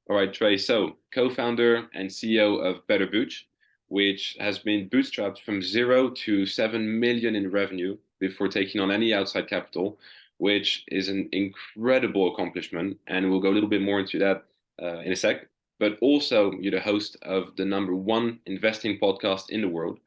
All right, Trey. So, co-founder and CEO of Better Booch, which has been bootstrapped from 0 to 7 million in revenue before taking on any outside capital, which is an incredible accomplishment. And we'll go a little bit more into that in a sec. But also, you're the host of the #1 investing podcast in the world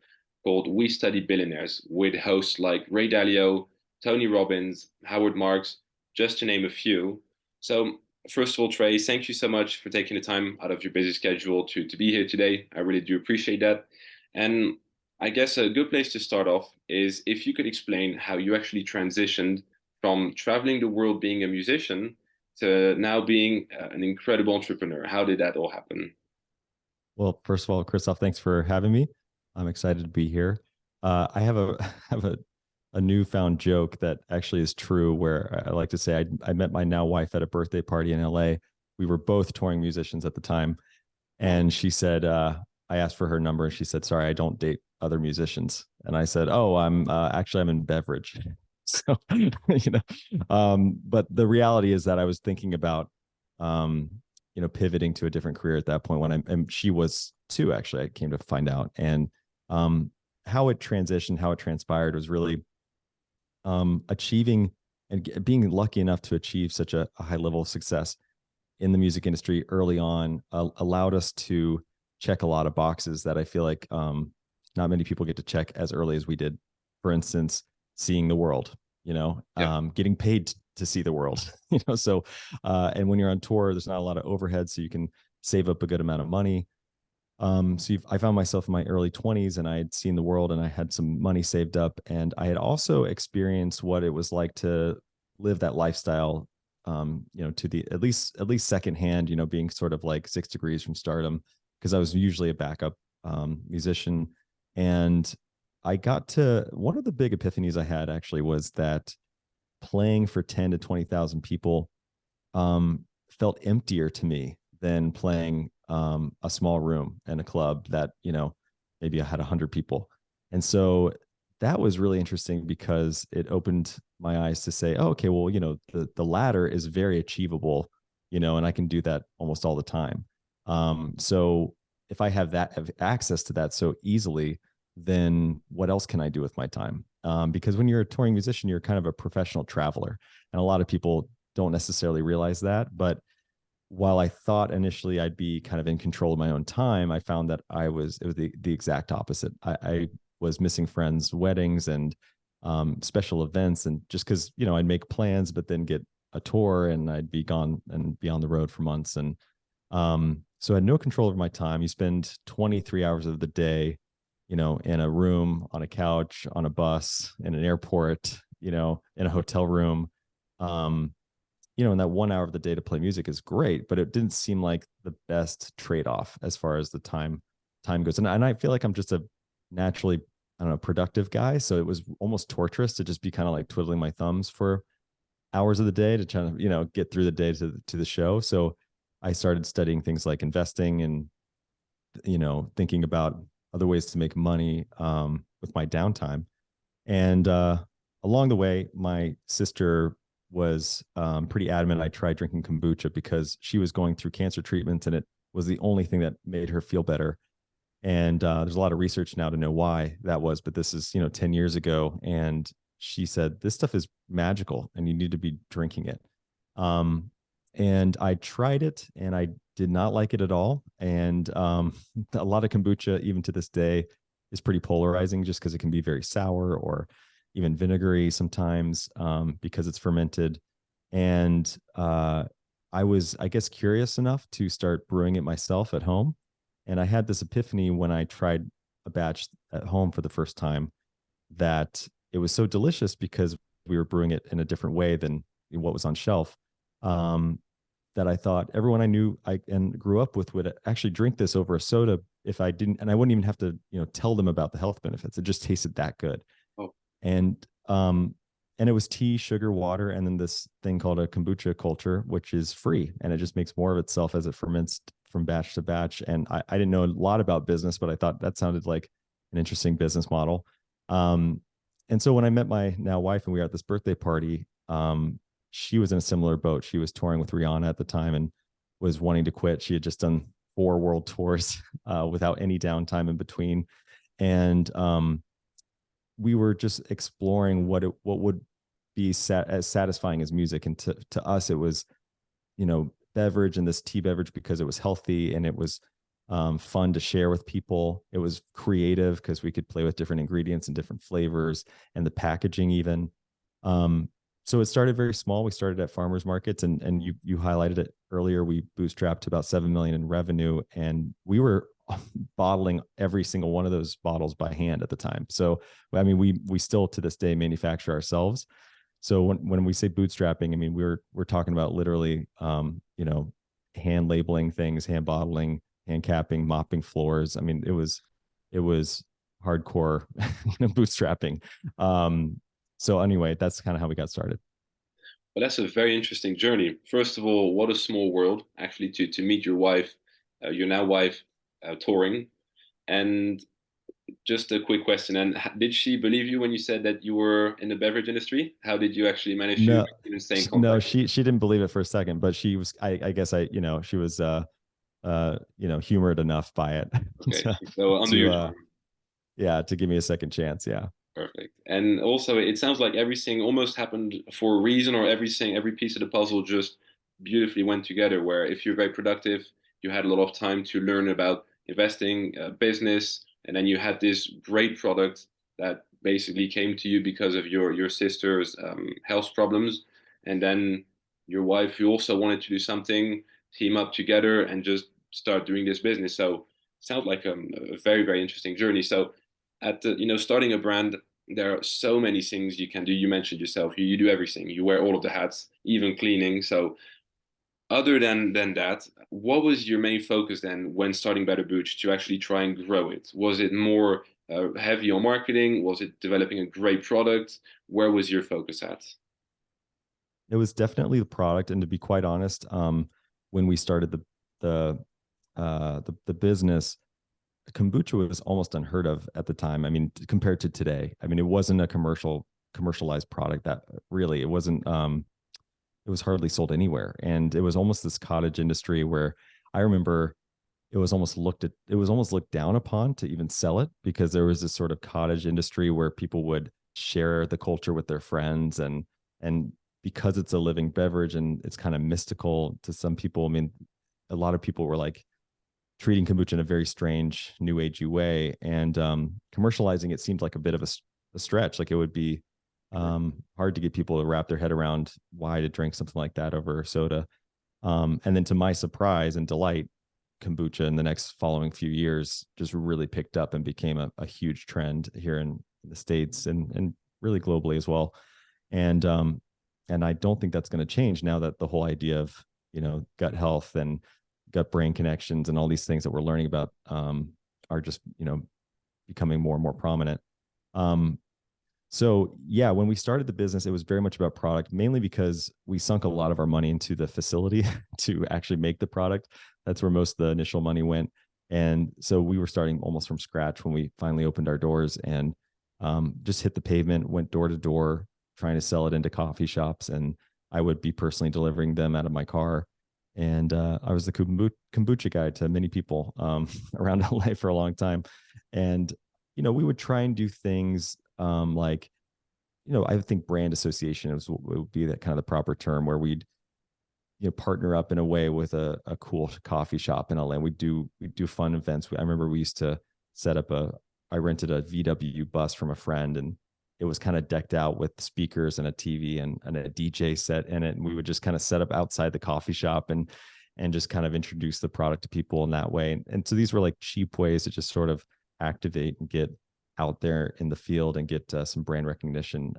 called We Study Billionaires, with hosts like Ray Dalio, Tony Robbins, Howard Marks, just to name a few. So, first of all, Trey, thank you so much for taking the time out of your busy schedule to be here today. I really do appreciate that. And I guess a good place to start off is if you could explain how you actually transitioned from traveling the world being a musician to now being an incredible entrepreneur. How did that all happen? Well, first of all, Christoph, thanks for having me. I'm excited to be here. I have a have a newfound joke that actually is true, where I like to say I met my now wife at a birthday party in LA. We were both touring musicians at the time, Wow. and she said, I asked for her number, and she said, "Sorry, I don't date other musicians." And I said, "Oh, I'm in beverage." So, but the reality is that I was thinking about, um, pivoting to a different career at that point and she was too, actually, I came to find out. And um, how it transitioned, how it transpired was really achieving and being lucky enough to achieve such a high level of success in the music industry early on allowed us to check a lot of boxes that I feel like not many people get to check as early as we did. For instance, seeing the world, Yeah. getting paid to see the world, so and when you're on tour, there's not a lot of overhead, so you can save up a good amount of money. I found myself in my early 20s, and I had seen the world, and I had some money saved up, and I had also experienced what it was like to live that lifestyle, to the at least secondhand, being sort of like 6 degrees from stardom, because I was usually a backup musician. And I got to one of the big epiphanies I had actually was that playing for 10 to 20,000 people felt emptier to me than playing a small room in a club that, maybe I had 100 people. And so that was really interesting because it opened my eyes to say, oh, okay, well, the latter is very achievable, and I can do that almost all the time. So if I have access to that so easily, then what else can I do with my time? Because when you're a touring musician, you're kind of a professional traveler, and a lot of people don't necessarily realize that. But while I thought initially I'd be kind of in control of my own time, I found that it was the exact opposite. I was missing friends' weddings and special events, and just because I'd make plans, but then get a tour, and I'd be gone and be on the road for months, and so I had no control over my time. You spend 23 hours of the day, in a room, on a couch, on a bus, in an airport, in a hotel room. Um, and that 1 hour of the day to play music is great, but it didn't seem like the best trade-off as far as the time goes. And I feel like I'm just a naturally, I don't know, productive guy. So it was almost torturous to just be kind of like twiddling my thumbs for hours of the day to try to, get through the day to the show. So I started studying things like investing and, thinking about other ways to make money with my downtime. And along the way, my sister was pretty adamant I tried drinking kombucha because she was going through cancer treatments, and it was the only thing that made her feel better. And there's a lot of research now to know why that was, but this is 10 years ago, and she said this stuff is magical and you need to be drinking it. And I tried it, and I did not like it at all. And a lot of kombucha, even to this day, is pretty polarizing just because it can be very sour or even vinegary sometimes, because it's fermented. And I was, I guess, curious enough to start brewing it myself at home. And I had this epiphany when I tried a batch at home for the first time, that it was so delicious because we were brewing it in a different way than what was on shelf. Um, that I thought everyone I knew and grew up with would actually drink this over a soda if I didn't, and I wouldn't even have to, tell them about the health benefits. It just tasted that good. Oh, And um and it was tea, sugar, water, and then this thing called a kombucha culture, which is free, and it just makes more of itself as it ferments from batch to batch. And I didn't know a lot about business, but I thought that sounded like an interesting business model. um and so when I met my now wife and we were at this birthday party, she was in a similar boat. She was touring with Rihanna at the time and was wanting to quit. She had just done 4 world tours without any downtime in between. And we were just exploring what would be as satisfying as music. And to us, it was, beverage, and this tea beverage, because it was healthy and it was fun to share with people. It was creative because we could play with different ingredients and different flavors, and the packaging even. So it started very small. We started at farmers markets, and you highlighted it earlier. We bootstrapped to about 7 million in revenue, and we were bottling every single one of those bottles by hand at the time. So, I mean, we still to this day manufacture ourselves. So when we say bootstrapping, I mean, we're talking about literally, hand labeling things, hand bottling, hand capping, mopping floors. I mean, it was hardcore, bootstrapping. So anyway, that's kind of how we got started. But that's a very interesting journey. First of all, what a small world actually to meet your wife, your now wife, touring. And just a quick question. And did she believe you when you said that you were in the beverage industry? How did you actually manage to No, even stay in no, contact? she didn't believe it for a second, but she was, I guess she was, humored enough by it Okay, to, so under to, your uh, charm. yeah, to give me a second chance. Yeah. Perfect. And also, it sounds like everything almost happened for a reason, or every piece of the puzzle just beautifully went together. Where if you're very productive, you had a lot of time to learn about investing, business, and then you had this great product that basically came to you because of your sister's health problems, and then your wife, who also wanted to do something, team up together and just start doing this business. So, sounds like a very very interesting journey. So at the, starting a brand, there are so many things you can do. You mentioned yourself, you do everything, you wear all of the hats, even cleaning. So other than that, what was your main focus then when starting Better Booch to actually try and grow it? Was it more heavy on marketing? Was it developing a great product? Where was your focus at? It was definitely the product. And to be quite honest, when we started the the business, kombucha was almost unheard of at the time. I mean, compared to today. I mean, it wasn't a commercialized product. That really, it wasn't. It was hardly sold anywhere, and it was almost this cottage industry where I remember it was almost looked down upon to even sell it, because there was this sort of cottage industry where people would share the culture with their friends, and because it's a living beverage and it's kind of mystical to some people. I mean, a lot of people were like treating kombucha in a very strange new agey way, and commercializing it seemed like a bit of a stretch. Like it would be hard to get people to wrap their head around why to drink something like that over soda. And then to my surprise and delight, kombucha in the next following few years just really picked up and became a huge trend here in the States, and really globally as well. And I don't think that's going to change now that the whole idea of, gut health and gut brain connections and all these things that we're learning about are just, becoming more and more prominent. So yeah, when we started the business, it was very much about product, mainly because we sunk a lot of our money into the facility to actually make the product. That's where most of the initial money went. And so we were starting almost from scratch when we finally opened our doors, and just hit the pavement, went door to door, trying to sell it into coffee shops. And I would be personally delivering them out of my car. And I was the kombucha guy to many people around LA for a long time. And, we would try and do things like, I think brand association would be that kind of the proper term, where we'd, partner up in a way with a cool coffee shop in LA. We do fun events. I remember we used to set up I rented a VW bus from a friend, and it was kind of decked out with speakers and a TV and a DJ set in it. And we would just kind of set up outside the coffee shop and just kind of introduce the product to people in that way. And so these were like cheap ways to just sort of activate and get out there in the field and get some brand recognition.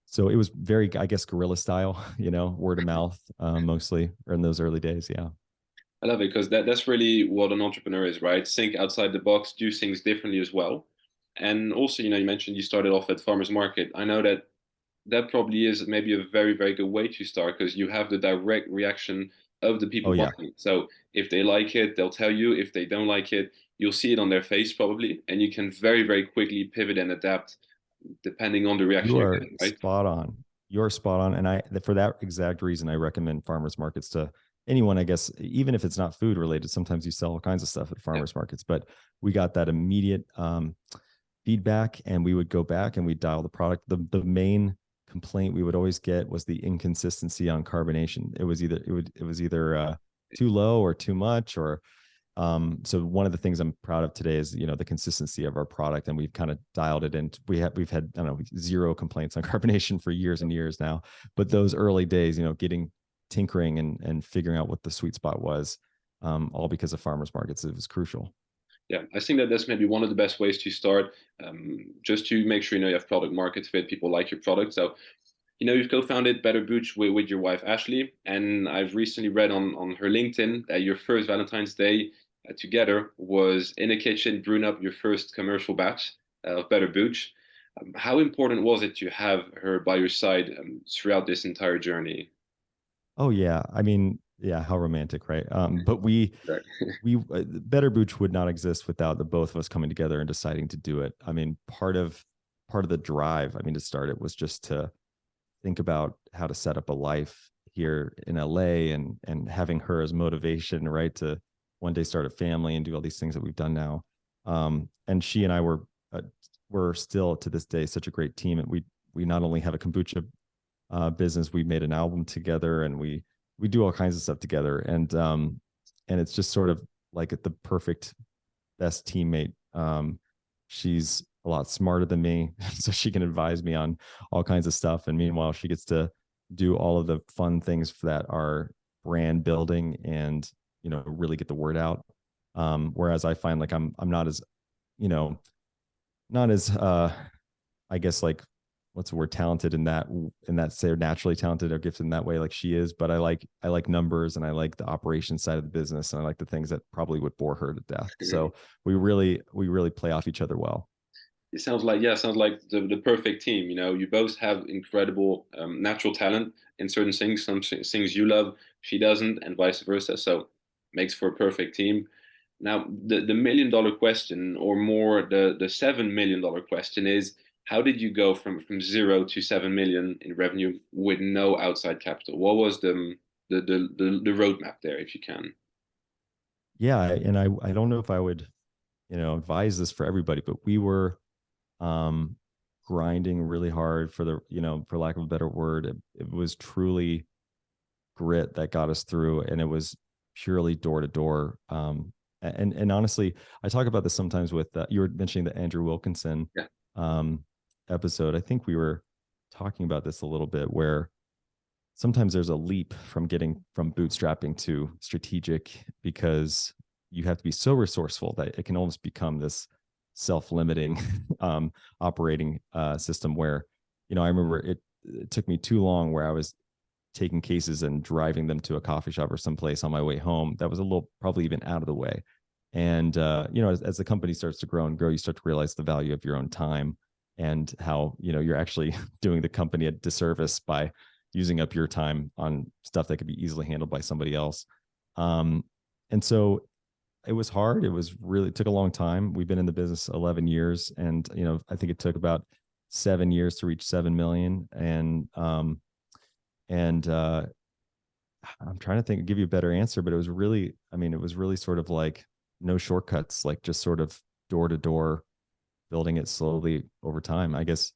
So it was very, I guess, guerrilla style, word of mouth, mostly, or in those early days. Yeah. I love it because that's really what an entrepreneur is, right? Think outside the box, do things differently as well. And also, you mentioned you started off at farmers market. I know that that probably is maybe a very, very good way to start because you have the direct reaction of the Oh people yeah. buying it. So if they like it, they'll tell you. If they don't like it, you'll see it on their face probably, and you can very, very quickly pivot and adapt depending on the You reaction you're are getting, right? spot on. You're spot on. And for that exact reason, I recommend farmers markets to anyone, I guess, even if it's not food related, sometimes you sell all kinds of stuff at Yeah. farmers markets, but we got that immediate feedback, and we would go back and we dial the product. The main complaint we would always get was the inconsistency on carbonation. It was either too low or too much, or so one of the things I'm proud of today is, the consistency of our product, and we've kind of dialed it in. We've had, I don't know, zero complaints on carbonation for years and years now. But those early days, getting tinkering and figuring out what the sweet spot was, all because of farmers markets, it was crucial. Yeah, I think that that's maybe one of the best ways to start, just to make sure you have product market fit, people like your product. So, you've co-founded Better Booch with your wife Ashley, and I've recently read on her LinkedIn that your first Valentine's Day together was in a kitchen brewing up your first commercial batch of Better Booch. How important was it to have her by your side throughout this entire journey? Oh yeah, I mean, yeah, how romantic, right? But Right. we Better Booch would not exist without the both of us coming together and deciding to do it. I mean, part of the drive, I mean, to start it was just to think about how to set up a life here in LA, and having her as motivation, right, to one day start a family and do all these things that we've done now. And she and I were still to this day such a great team. And we not only have a kombucha business, we made an album together, and we do all kinds of stuff together. And it's just sort of like the perfect best teammate. She's a lot smarter than me, so she can advise me on all kinds of stuff. And meanwhile, she gets to do all of the fun things that are brand building and, really get the word out. Whereas I find like I'm not as, you know, not as I guess, like, what's the word, talented in that say, or naturally talented or gifted in that way like she is. But I like numbers, and I like the operations side of the business, and I like the things that probably would bore her to death. So we really play off each other well. It sounds like, yeah, sounds like the perfect team. You both have incredible natural talent in certain things. Some things you love, she doesn't, and vice versa. So makes for a perfect team. Now, the $1 million question, or more, the $7 million question is, how did you go from 0 to 7 million in revenue with no outside capital? What was the roadmap there, if you can? Yeah, and I don't know if I would, advise this for everybody, but we were um grinding really hard for the, for lack of a better word. It was truly grit that got us through, and it was purely door to door. And honestly, I talk about this sometimes with you were mentioning the Andrew Wilkinson Yeah. um episode. I think we were talking about this a little bit, where sometimes there's a leap from getting from bootstrapping to strategic, because you have to be so resourceful that it can almost become this self-limiting operating system where, I remember it took me too long, where I was taking cases and driving them to a coffee shop or someplace on my way home that was a little, probably even out of the way. And as the company starts to grow and grow, you start to realize the value of your own time, and how, you're actually doing the company a disservice by using up your time on stuff that could be easily handled by somebody else. And so it was hard. It took a long time. We've been in the business 11 years, and, I think it took about 7 years to reach 7 million. And I'm trying to give you a better answer, but it was really sort of like no shortcuts, like just sort of door to door, building it slowly over time. I guess,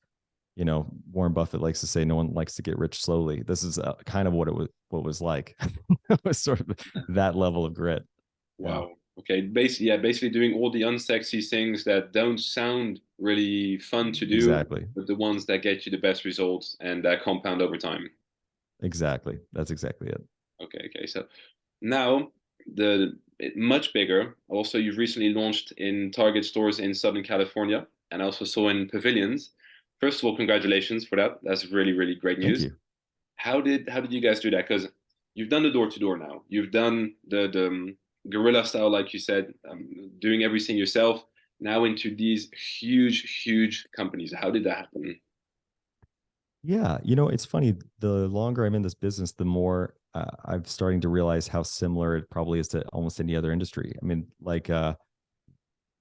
Warren Buffett likes to say no one likes to get rich slowly. This is kind of what was like. It was sort of that level of grit. Yeah, Wow. Okay. Basically, yeah, basically doing all the unsexy things that don't sound really fun to do, exactly. but the ones that get you the best results and that compound over time. Exactly. That's exactly it. Okay. Okay. So now much bigger. Also, you've recently launched in Target stores in Southern California, and I also saw in pavilions. First of all, congratulations for that. That's really, really great Thank news. you. How did you guys do that? Because you've done the door to door now. You've done the guerrilla style, like you said, doing everything yourself. Now into these huge, huge companies. How did that happen? Yeah, it's funny. The longer I'm in this business, the more I'm starting to realize how similar it probably is to almost any other industry. I mean, like the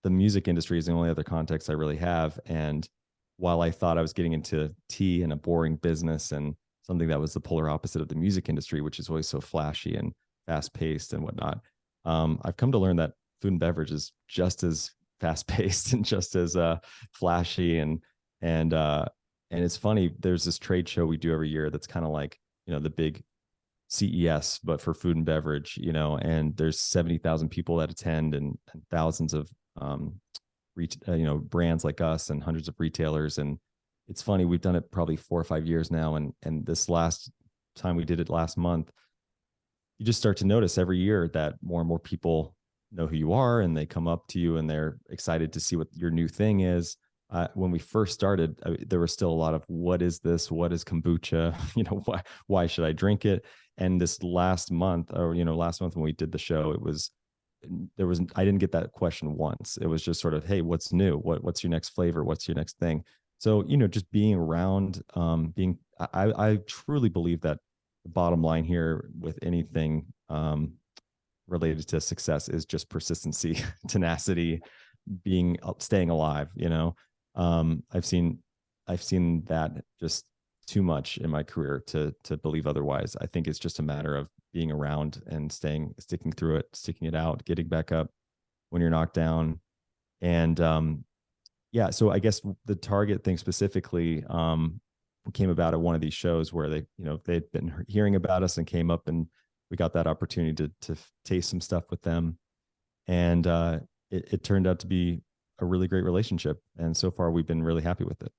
music industry is the only other context I really have. And while I thought I was getting into tea and a boring business, and something that was the polar opposite of the music industry, which is always so flashy and fast paced and whatnot. I've come to learn that food and beverage is just as fast paced and just as flashy and it's funny. There's this trade show we do every year that's kind of like, the big CES, but for food and beverage, and there's 70,000 people that attend and thousands of, brands like us and hundreds of retailers. And it's funny, we've done it probably 4 or 5 years now. And this last time we did it last month, you just start to notice every year that more and more people know who you are and they come up to you and they're excited to see what your new thing is. When we first started, there was still a lot of what is this? What is kombucha? Why should I drink it? And this last month, last month when we did the show, I didn't get that question once. It was just sort of, hey, what's new? What's your next flavor? What's your next thing? So, just being around, I truly believe that the bottom line here with anything related to success is just persistency, tenacity, staying alive. I've seen that just too much in my career to believe otherwise. I think it's just a matter of being around and sticking through it, sticking it out, getting back up when you're knocked down. And so I guess the Target thing specifically came about at one of these shows where they'd been hearing about us and came up, and we got that opportunity to taste some stuff with them. And it turned out to be a really great relationship. And so far we've been really happy with it.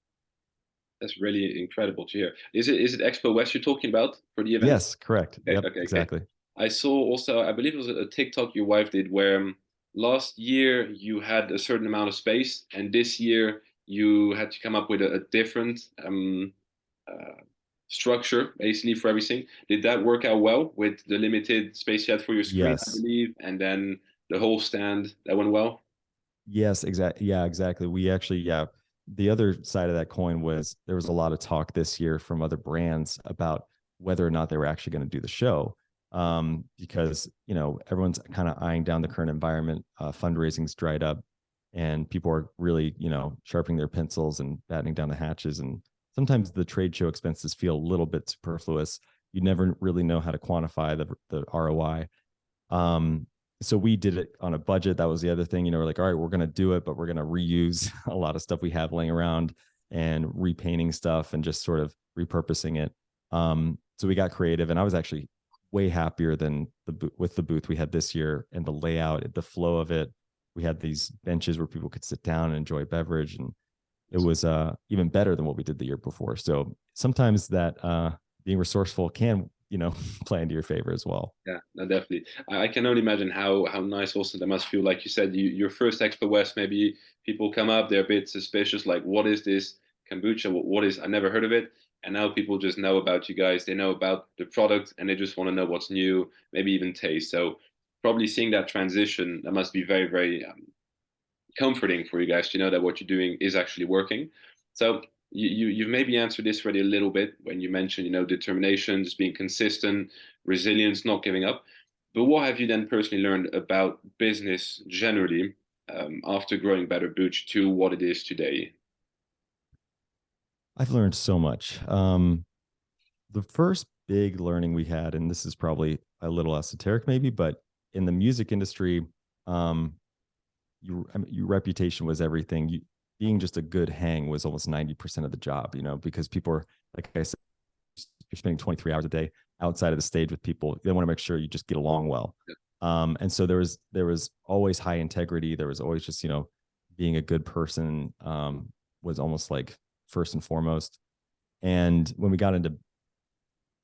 That's really incredible to hear. Is it Expo West you're talking about for the event? Yes, correct. Okay, Yep, okay, exactly. okay. I saw also, I believe it was a TikTok your wife did where last year you had a certain amount of space, and this year you had to come up with a different uh, structure basically for everything. Did that work out well with the limited space you had for your screen, I Yes. believe, and then the whole stand that went well? Yes, exactly. Yeah, exactly. We actually, the other side of that coin was there was a lot of talk this year from other brands about whether or not they were actually going to do the show. Because, everyone's kind of eyeing down the current environment. Fundraising's dried up and people are really, sharpening their pencils and battening down the hatches. And sometimes the trade show expenses feel a little bit superfluous. You never really know how to quantify the ROI. So we did it on a budget. That was the other thing, we're like, all right, we're going to do it, but we're going to reuse a lot of stuff we have laying around and repainting stuff and just sort of repurposing it. So we got creative, and I was actually way happier than with the booth we had this year and the layout, the flow of it. We had these benches where people could sit down and enjoy a beverage, and it was even better than what we did the year before. So sometimes that being resourceful can play into your favor as well. Yeah, no, definitely. I can only imagine how nice also that must feel. Like you said, your first Expo West, maybe people come up, they're a bit suspicious, like, what is this kombucha? What is, I never heard of it. And now people just know about you guys. They know about the product and they just want to know what's new, maybe even taste. So probably seeing that transition, that must be very, very comforting for you guys to know that what you're doing is actually working. So you've maybe answered this already a little bit when you mentioned, determination, just being consistent, resilience, not giving up. But what have you then personally learned about business generally after growing Better Booch to what it is today? I've learned so much. The first big learning we had, and this is probably a little esoteric maybe, but in the music industry, your reputation was everything. Being just a good hang was almost 90% of the job, because people are, like I said, you're spending 23 hours a day outside of the stage with people. They want to make sure you just get along well. And so there was always high integrity. There was always just, being a good person was almost like first and foremost. And when we got into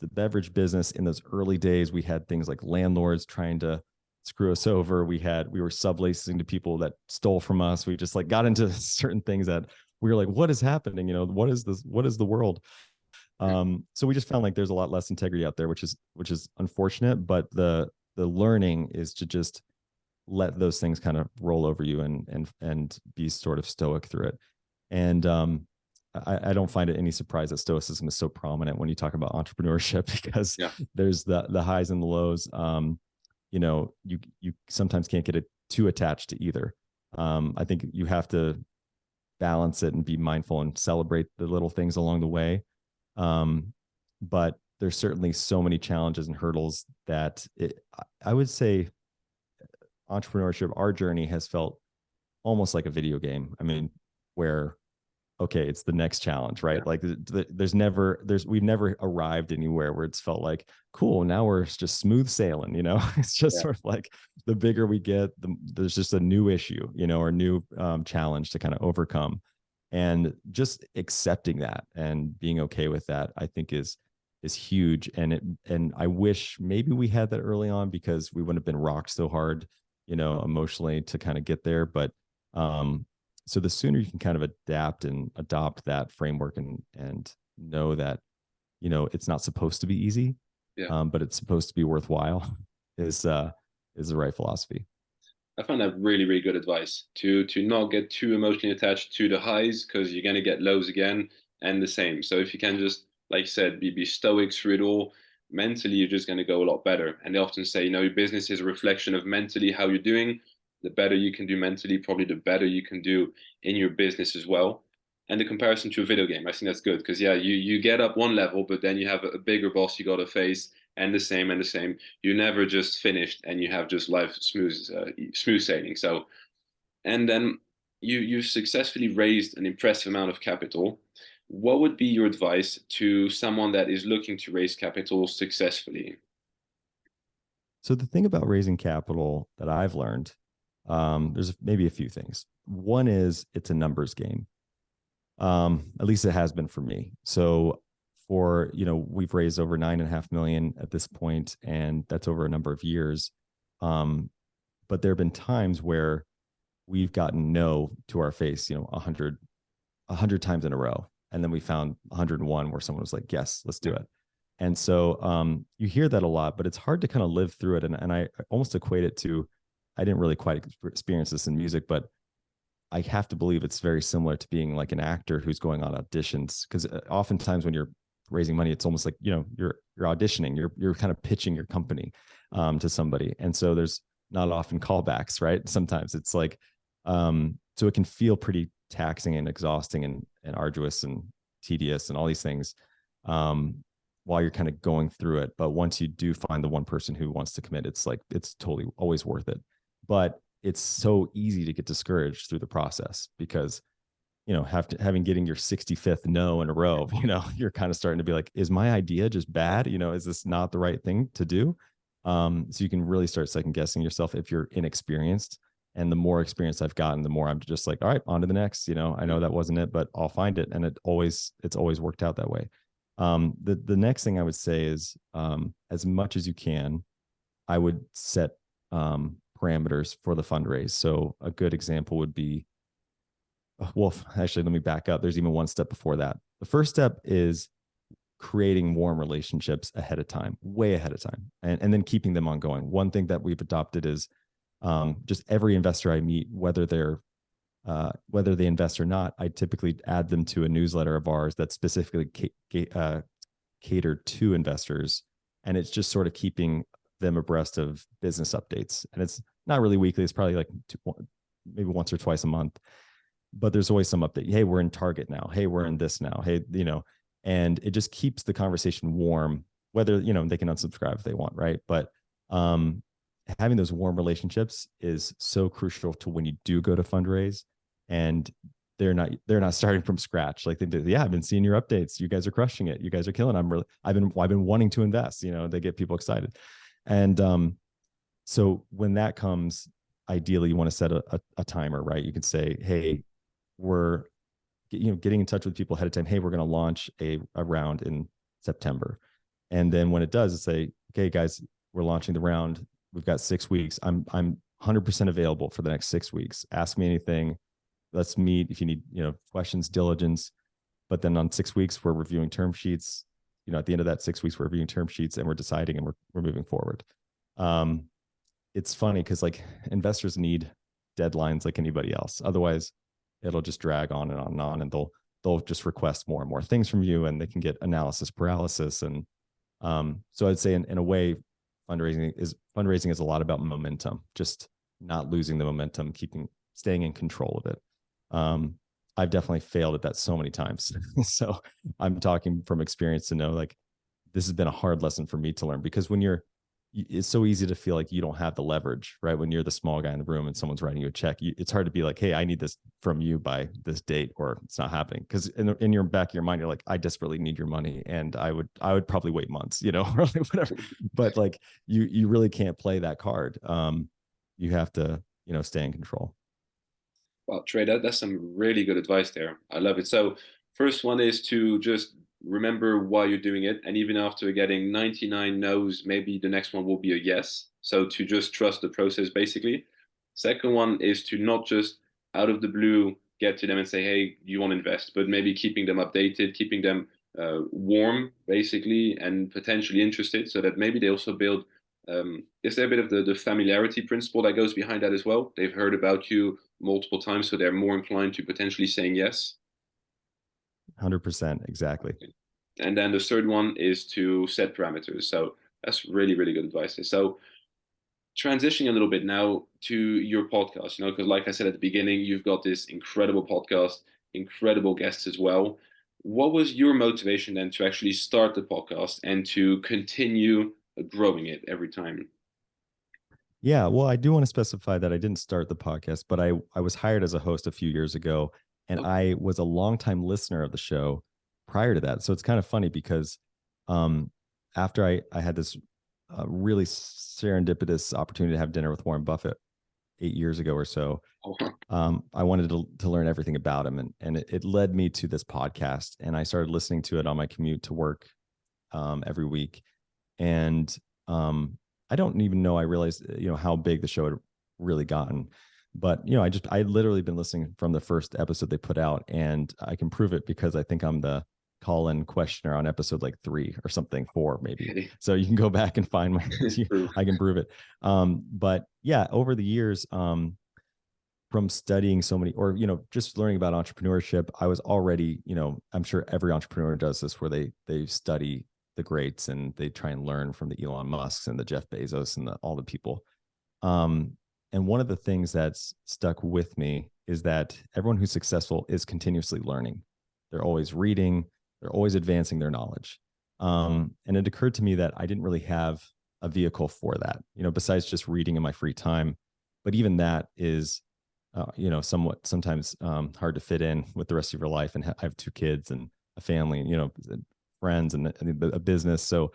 the beverage business in those early days, we had things like landlords trying to screw us over. We were subleasing to people that stole from us. We just got into certain things that we were like, what is happening? What is this? What is the world? So we just found like there's a lot less integrity out there, which is unfortunate, but the learning is to just let those things kind of roll over you and be sort of stoic through it. And I don't find it any surprise that stoicism is so prominent when you talk about entrepreneurship, because there's the highs and the lows. You sometimes can't get too attached to either. I think you have to balance it and be mindful and celebrate the little things along the way. But there's certainly so many challenges and hurdles that I would say entrepreneurship, our journey has felt almost like a video game. I mean, where okay, it's the next challenge, right? Like we've never arrived anywhere where it's felt like, cool, now we're just smooth sailing, you know. It's just sort of like the bigger we get, there's just a new issue, you know, or new challenge to kind of overcome. And just accepting that and being okay with that, I think is huge. And I wish maybe we had that early on, because we wouldn't have been rocked so hard, you know, emotionally to kind of get there. But so the sooner you can kind of adapt and adopt that framework and know that, you know, it's not supposed to be easy, but it's supposed to be worthwhile is the right philosophy. I found that really, really good advice to not get too emotionally attached to the highs, because you're gonna get lows again, and the same. So if you can just, like you said, be stoic through it all, mentally you're just gonna go a lot better. And they often say, you know, your business is a reflection of mentally how you're doing. The better you can do mentally, probably the better you can do in your business as well. And the comparison to a video game, I think that's good, because yeah, you get up one level, but then you have a bigger boss you got to face, and the same and the same. You never just finished and you have just life smooth sailing. So, and then you've successfully raised an impressive amount of capital. What would be your advice to someone that is looking to raise capital successfully? So the thing about raising capital that I've learned, there's maybe a few things. One is it's a numbers game. At least it has been for me. So for, you know, we've raised over 9.5 million at this point, and that's over a number of years. But there have been times where we've gotten no to our face, you know, 100 times in a row. And then we found 101 where someone was like, yes, let's do it. And so you hear that a lot, but it's hard to kind of live through it. And I almost equate it to, I didn't really quite experience this in music, but I have to believe it's very similar to being like an actor who's going on auditions. Because oftentimes when you're raising money, it's almost like, you know, you're auditioning, you're kind of pitching your company to somebody. And so there's not often callbacks, right? Sometimes it's like, so it can feel pretty taxing and exhausting and arduous and tedious and all these things while you're kind of going through it. But once you do find the one person who wants to commit, it's like, it's totally always worth it. But it's so easy to get discouraged through the process because, you know, having getting your 65th no in a row, you know, you're kind of starting to be like, is my idea just bad? You know, is this not the right thing to do? So you can really start second guessing yourself if you're inexperienced. And the more experience I've gotten, the more I'm just like, all right, on to the next. You know, I know that wasn't it, but I'll find it. And it's always worked out that way. The next thing I would say is, as much as you can, I would set parameters for the fundraise. So a good example would be, well, actually, let me back up. There's even one step before that. The first step is creating warm relationships ahead of time, way ahead of time, and then keeping them ongoing. One thing that we've adopted is just every investor I meet, whether they invest or not, I typically add them to a newsletter of ours that's specifically catered to investors. And it's just sort of keeping them abreast of business updates. And it's not really weekly. It's probably like maybe once or twice a month, but there's always some update. Hey, we're in Target now. Hey, we're in this now. Hey, you know, and it just keeps the conversation warm, whether, you know, they can unsubscribe if they want, right? But having those warm relationships is so crucial to when you do go to fundraise, and they're not starting from scratch. Like they do, yeah, I've been seeing your updates. You guys are crushing it. You guys are killing. I've been wanting to invest. You know, they get people excited. And so when that comes, ideally you want to set a timer, right? You can say, hey, we're, you know, getting in touch with people ahead of time. Hey, we're going to launch a round in September. And then when it does, it's say, okay, guys, we're launching the round. We've got 6 weeks. I'm 100% available for the next 6 weeks. Ask me anything. Let's meet if you need, you know, questions, diligence. But then on 6 weeks, we're reviewing term sheets. You know, at the end of that 6 weeks, we're reviewing term sheets and we're deciding and we're moving forward. It's funny because like investors need deadlines like anybody else. Otherwise, it'll just drag on and on and on, and they'll just request more and more things from you, and they can get analysis paralysis. And so I'd say in a way, fundraising is a lot about momentum, just not losing the momentum, staying in control of it. I've definitely failed at that so many times. So I'm talking from experience to know, like, this has been a hard lesson for me to learn, because it's so easy to feel like you don't have the leverage, right? When you're the small guy in the room and someone's writing you a check, it's hard to be like, hey, I need this from you by this date, or it's not happening. Because in your back of your mind, you're like, I desperately need your money, and I would probably wait months, or like whatever. But like you really can't play that card. You have to, stay in control. Well, Trey, that's some really good advice there. I love it. So, first one is to just remember why you're doing it. And even after getting 99 no's, maybe the next one will be a yes. So, to just trust the process, basically. Second one is to not just out of the blue get to them and say, hey, you want to invest, but maybe keeping them updated, keeping them warm, basically, and potentially interested, so that maybe they also build. Is there a bit of the familiarity principle that goes behind that as well? They've heard about you multiple times, so they're more inclined to potentially saying yes. 100%, exactly. And then the third one is to set parameters. So that's really, really good advice. So transitioning a little bit now to your podcast, because like I said at the beginning, you've got this incredible podcast, incredible guests as well. What was your motivation then to actually start the podcast and to continue growing it every time? Yeah, well, I do want to specify that I didn't start the podcast, but I was hired as a host a few years ago, and Okay. I was a longtime listener of the show prior to that. So it's kind of funny because after I had this really serendipitous opportunity to have dinner with Warren Buffett 8 years ago or so, I wanted to learn everything about him, and it led me to this podcast, and I started listening to it on my commute to work every week, and I don't even know I realized how big the show had really gotten, but I literally been listening from the first episode they put out, and I can prove it because I think I'm the call-in questioner on episode like 3 or something, 4 maybe. So you can go back and find my I can prove it. But yeah, over the years, from studying so many, or just learning about entrepreneurship, I was already, I'm sure every entrepreneur does this, where they study the greats and they try and learn from the Elon Musks and the Jeff Bezos and all the people. And one of the things that's stuck with me is that everyone who's successful is continuously learning. They're always reading, they're always advancing their knowledge. And it occurred to me that I didn't really have a vehicle for that, besides just reading in my free time. But even that is somewhat sometimes hard to fit in with the rest of your life. And I have 2 kids and a family, friends and a business. So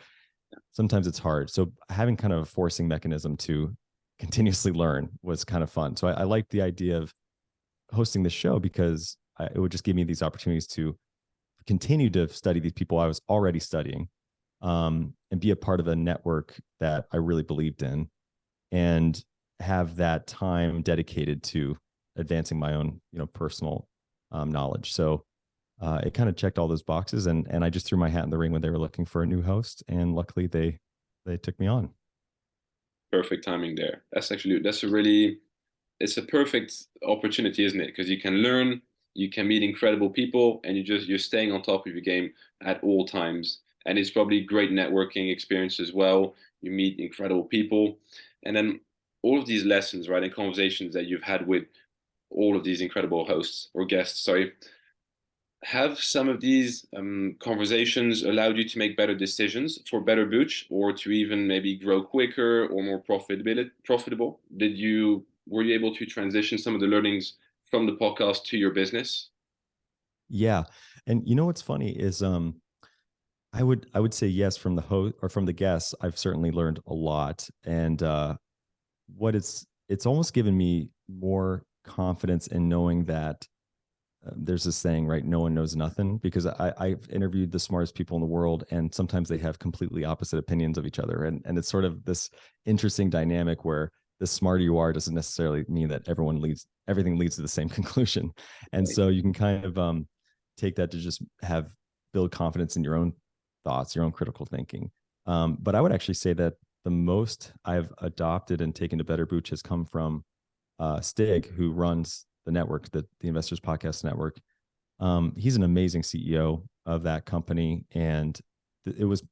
sometimes it's hard. So having kind of a forcing mechanism to continuously learn was kind of fun. So I liked the idea of hosting the show because it would just give me these opportunities to continue to study these people I was already studying, and be a part of a network that I really believed in, and have that time dedicated to advancing my own, personal knowledge. So it kind of checked all those boxes, and I just threw my hat in the ring when they were looking for a new host, and luckily they took me on. Perfect timing there. It's a perfect opportunity, isn't it? Because you can learn, you can meet incredible people, and you're staying on top of your game at all times. And it's probably great networking experience as well. You meet incredible people, and then all of these lessons, right, and conversations that you've had with all of these incredible hosts or guests, sorry, have some of these conversations allowed you to make better decisions for Better Booch, or to even maybe grow quicker or more profitable? Were you able to transition some of the learnings from the podcast to your business? Yeah. And what's funny is I would say yes, from the host or from the guests, I've certainly learned a lot. And what it's almost given me more confidence in knowing that there's this saying, right? No one knows nothing, because I've interviewed the smartest people in the world, and sometimes they have completely opposite opinions of each other. And it's sort of this interesting dynamic where the smarter you are doesn't necessarily mean that everything leads to the same conclusion. And Right. so you can kind of take that to just build confidence in your own thoughts, your own critical thinking. But I would actually say that the most I've adopted and taken to Better Booch has come from Stig, who runs the network, the Investors Podcast Network. He's an amazing CEO of that company, and it was,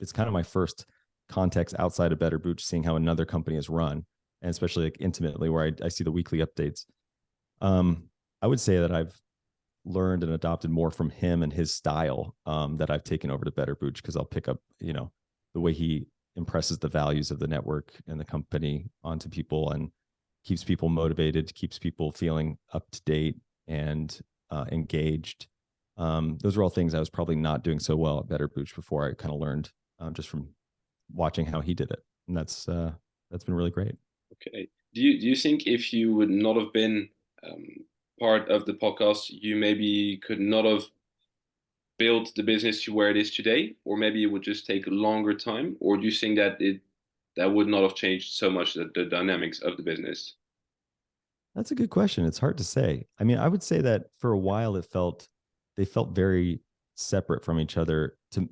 it's kind of my first context outside of Better Booch, seeing how another company is run, and especially like intimately, where I see the weekly updates. I would say that I've learned and adopted more from him and his style that I've taken over to Better Booch, because I'll pick up, the way he impresses the values of the network and the company onto people and keeps people motivated, keeps people feeling up to date and engaged. Those are all things I was probably not doing so well at Better Booch before. I kind of learned just from watching how he did it, and that's been really great. Okay. Do you think if you would not have been um, part of the podcast, you maybe could not have built the business to where it is today, or maybe it would just take a longer time, or do you think that that would not have changed so much the dynamics of the business? That's a good question. It's hard to say. I mean, I would say that for a while they felt very separate from each other, to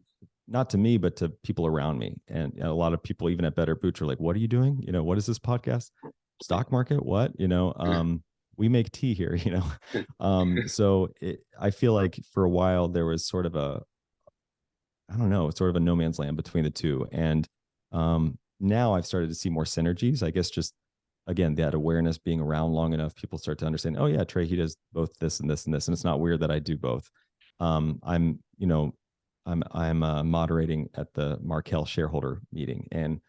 not to me, but to people around me. And a lot of people, even at Better Booch, are like, "What are you doing? What is this podcast? Stock market? What? We make tea here, I feel like for a while there was sort of I don't know, sort of a no man's land between the two. And now I've started to see more synergies. I guess just again, that awareness being around long enough, people start to understand, oh yeah, Trey, he does both this and this and this. And it's not weird that I do both. I'm, moderating at the Markel shareholder meeting. And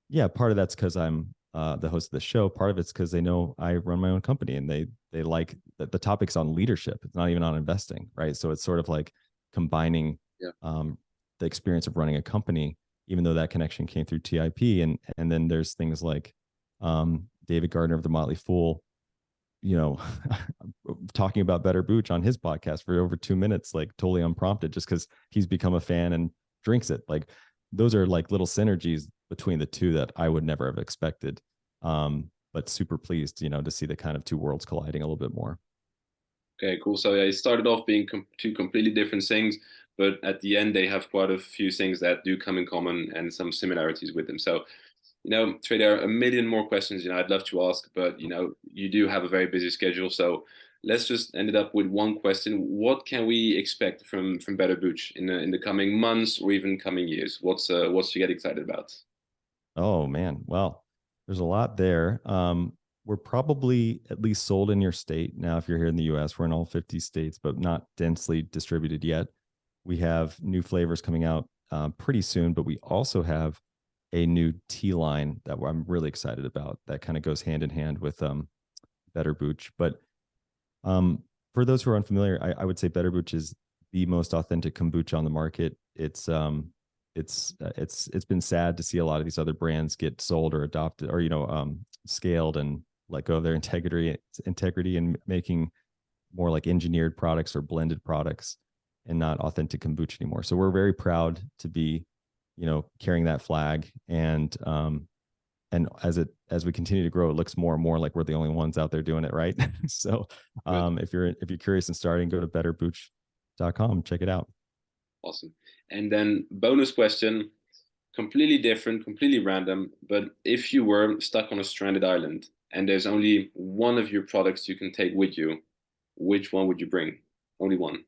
yeah, part of that's because I'm the host of the show. Part of it's because they know I run my own company, and they like that the topic's on leadership. It's not even on investing, right? So it's sort of like combining the experience of running a company, even though that connection came through TIP. And then there's things like David Gardner of the Motley Fool, talking about Better Booch on his podcast for over 2 minutes, like totally unprompted, just because he's become a fan and drinks it. Like those are like little synergies between the two that I would never have expected. But super pleased, to see the kind of two worlds colliding a little bit more. Okay, cool. So yeah, it started off being two completely different things, but at the end they have quite a few things that do come in common and some similarities with them. So, Trey, there are a million more questions, I'd love to ask, but you do have a very busy schedule. So let's just end it up with one question. What can we expect from Better Booch in the coming months or even coming years? What's to get excited about? Oh man, well, there's a lot there. We're probably at least sold in your state now. If you're here in the U.S., we're in all 50 states, but not densely distributed yet. We have new flavors coming out pretty soon, but we also have a new tea line that I'm really excited about. That kind of goes hand in hand with Better Booch. But for those who are unfamiliar, I would say Better Booch is the most authentic kombucha on the market. It's been sad to see a lot of these other brands get sold or adopted or scaled and let go of their integrity and making more like engineered products or blended products and not authentic kombucha anymore. So we're very proud to be carrying that flag, and as we continue to grow, it looks more and more like we're the only ones out there doing it, right? So if you're curious and starting, go to betterbooch.com, check it out. Awesome. And then bonus question, completely different, completely random, but if you were stuck on a stranded island and there's only one of your products you can take with you, which one would you bring? Only one.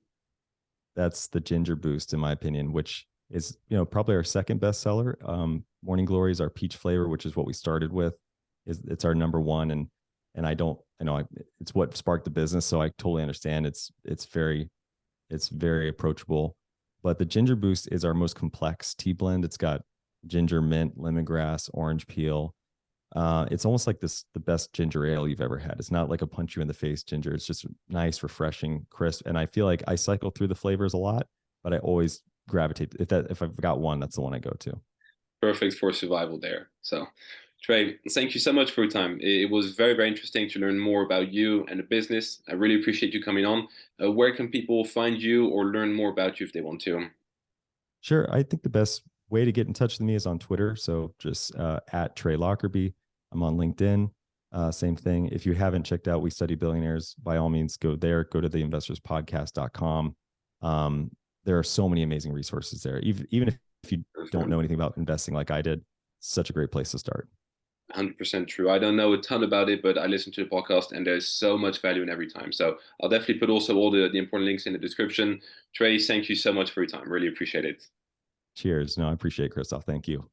That's the Ginger Boost, in my opinion, which is probably our second best seller. Morning Glory is our peach flavor, which is what we started with. It's our number one, and it's what sparked the business. So I totally understand. It's very approachable. But the Ginger Boost is our most complex tea blend. It's got ginger, mint, lemongrass, orange peel. It's almost like the best ginger ale you've ever had. It's not like a punch you in the face ginger. It's just nice, refreshing, crisp. And I feel like I cycle through the flavors a lot, but I always gravitate. If I've got one, that's the one I go to. Perfect for survival there. So, Trey, thank you so much for your time. It was very, very interesting to learn more about you and the business. I really appreciate you coming on. Where can people find you or learn more about you if they want to? Sure. I think the best way to get in touch with me is on Twitter. So just at Trey Lockerbie. I'm on LinkedIn. Same thing. If you haven't checked out We Study Billionaires, by all means, go there. Go to theinvestorspodcast.com. There are so many amazing resources there. Even if you don't know anything about investing like I did, such a great place to start. 100% true. I don't know a ton about it, but I listen to the podcast and there's so much value in every time. So I'll definitely put also all the important links in the description. Trey, thank you so much for your time. Really appreciate it. Cheers. No, I appreciate it, Christoph. Thank you.